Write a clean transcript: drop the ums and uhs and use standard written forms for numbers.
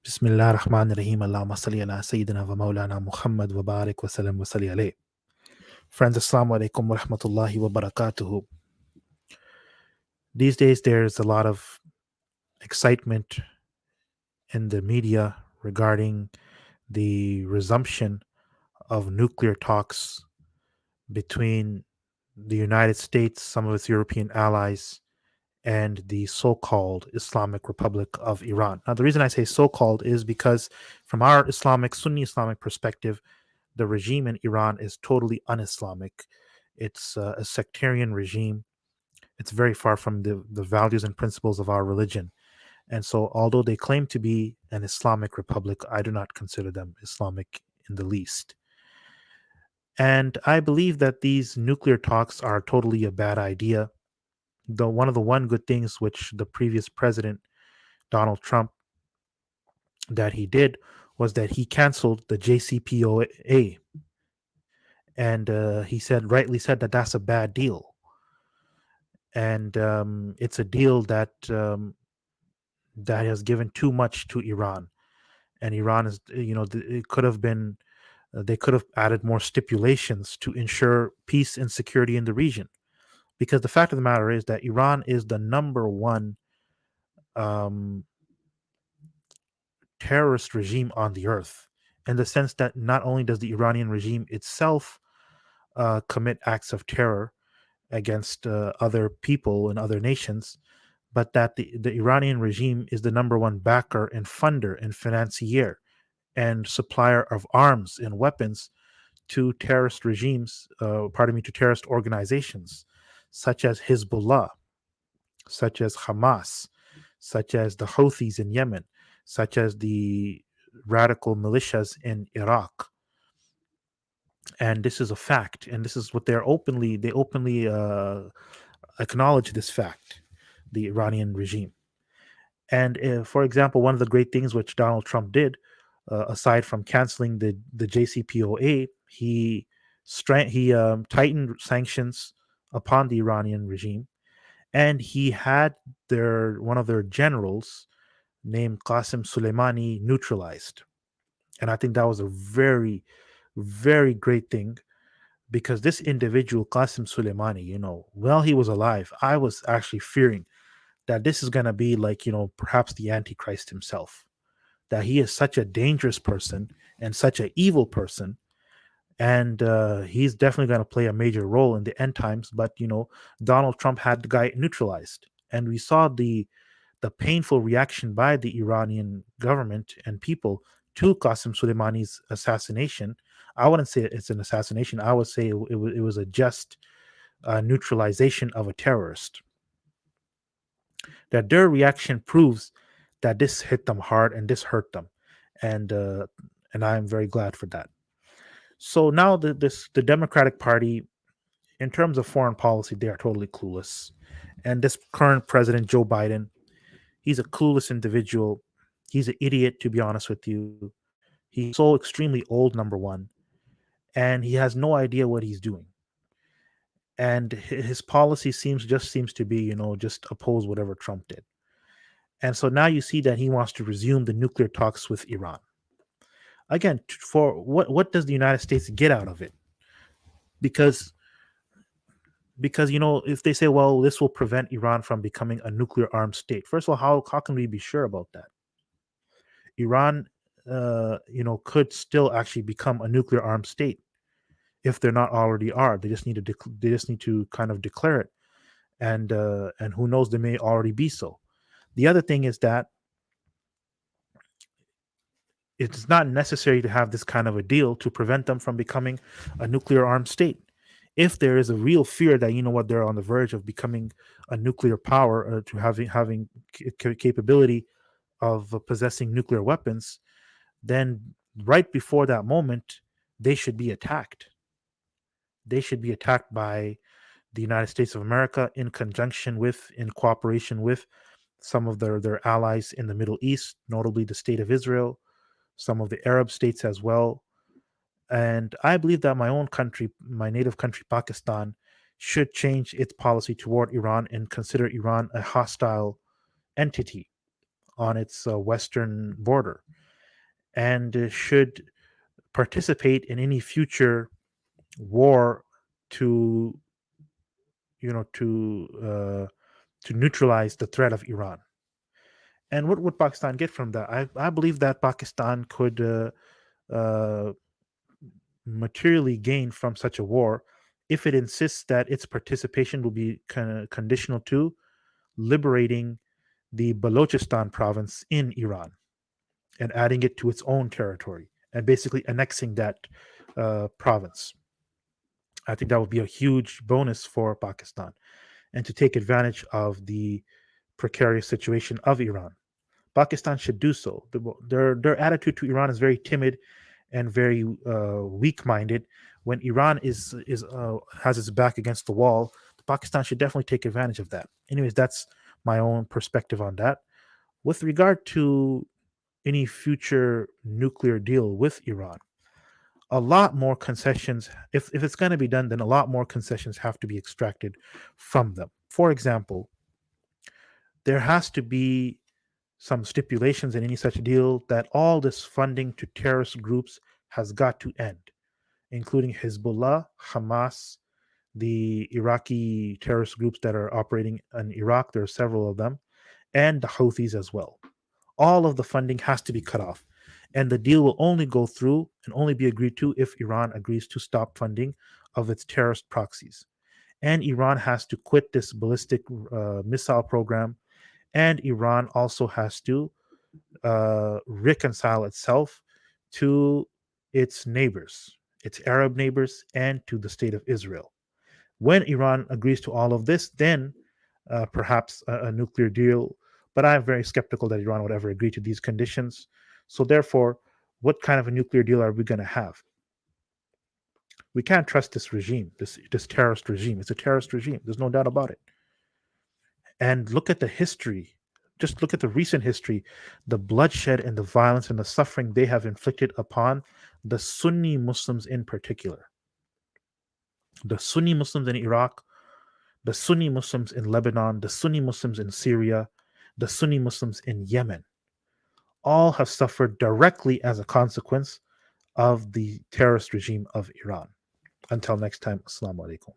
Bismillah ar-Rahman ar-Rahim. Allahumma salli ala Sayyidina wa Maulana Muhammad wa barik wa sallam wa salli alayh. Friends, Assalamu alaikum wa rahmatullahi wa barakatuhu. These days, there's a lot of excitement in the media regarding the resumption of nuclear talks between the United States, some of its European allies, and the so called Islamic Republic of Iran. Now, the reason I say so called is because, from our Sunni Islamic perspective, the regime in Iran is totally un-Islamic. It's a sectarian regime. It's very far from the values and principles of our religion. And so, although they claim to be an Islamic republic, I do not consider them Islamic in the least. And I believe that these nuclear talks are totally a bad idea. Though one good things which the previous president, Donald Trump, that he did was that he canceled the JCPOA, and he rightly said that that's a bad deal, and it's a deal that has given too much to Iran, and Iran is, it could have been, they could have added more stipulations to ensure peace and security in the region, because the fact of the matter is that Iran is the number one um, terrorist regime on the earth, in the sense that not only does the Iranian regime itself commit acts of terror against other people and other nations, but that the Iranian regime is the number one backer and funder and financier and supplier of arms and weapons to terrorist regimes, to terrorist organizations such as Hezbollah, such as Hamas, such as the Houthis in Yemen, such as the radical militias in Iraq. And this is a fact, and this is what they openly acknowledge this fact, the Iranian regime. And for example, one of the great things which Donald Trump did, aside from canceling the JCPOA, he tightened sanctions upon the Iranian regime, and he had one of their generals named Qasem Soleimani neutralized. And I think that was a very, very great thing, because this individual, Qasem Soleimani, while he was alive, I was actually fearing that this is going to be like, perhaps the Antichrist himself, that he is such a dangerous person and such an evil person. And he's definitely going to play a major role in the end times. But, Donald Trump had the guy neutralized. And we saw the painful reaction by the Iranian government and people to Qasem Soleimani's assassination. I wouldn't say it's an assassination. I would say it was a just neutralization of a terrorist. That their reaction proves that this hit them hard and this hurt them, and I am very glad for that. So now the Democratic Party, in terms of foreign policy, they are totally clueless, and this current president, Joe Biden, he's a clueless individual. He's an idiot, to be honest with you. He's so extremely old, number one, and he has no idea what he's doing. And his policy seems to be, just oppose whatever Trump did. And so now you see that he wants to resume the nuclear talks with Iran. Again, for what does the United States get out of it? Because if they say, well, this will prevent Iran from becoming a nuclear armed state. First of all, how can we be sure about that? Iran, could still actually become a nuclear armed state if they're not already are. They just need to they just need to kind of declare it, and who knows, they may already be so. The other thing is that it's not necessary to have this kind of a deal to prevent them from becoming a nuclear armed state. If there is a real fear that, they're on the verge of becoming a nuclear power, to having capability of possessing nuclear weapons, then right before that moment, they should be attacked. They should be attacked by the United States of America in cooperation with some of their allies in the Middle East, notably the State of Israel, some of the Arab states as well. And I believe that my own country, my native country, Pakistan, should change its policy toward Iran and consider Iran a hostile entity, on its western border, and should participate in any future war to to neutralize the threat of Iran. And what would Pakistan get from that? I believe that Pakistan could uh, materially gain from such a war if it insists that its participation will be conditional to liberating the Balochistan province in Iran and adding it to its own territory and basically annexing that province. I think that would be a huge bonus for Pakistan and to take advantage of the precarious situation of Iran. Pakistan should do so. Their attitude to Iran is very timid and very weak-minded. When Iran is has its back against the wall, Pakistan should definitely take advantage of that. Anyways, that's my own perspective on that. With regard to any future nuclear deal with Iran, a lot more concessions, if it's going to be done, then a lot more concessions have to be extracted from them. For example, there has to be some stipulations in any such deal that all this funding to terrorist groups has got to end, including Hezbollah, Hamas, the Iraqi terrorist groups that are operating in Iraq. There are several of them, and the Houthis as well. All of the funding has to be cut off. And the deal will only go through and only be agreed to if Iran agrees to stop funding of its terrorist proxies. And Iran has to quit this ballistic missile program. And Iran also has to reconcile itself to its neighbors, its Arab neighbors, and to the state of Israel. When Iran agrees to all of this, then perhaps a nuclear deal. But I'm very skeptical that Iran would ever agree to these conditions. So, therefore, what kind of a nuclear deal are we going to have? We can't trust this regime, this terrorist regime. It's a terrorist regime. There's no doubt about it. And look at the history. Just look at the recent history, the bloodshed and the violence and the suffering they have inflicted upon the Sunni Muslims in particular. The Sunni Muslims in Iraq, the Sunni Muslims in Lebanon, the Sunni Muslims in Syria, the Sunni Muslims in Yemen, all have suffered directly as a consequence of the terrorist regime of Iran. Until next time, Assalamu alaikum.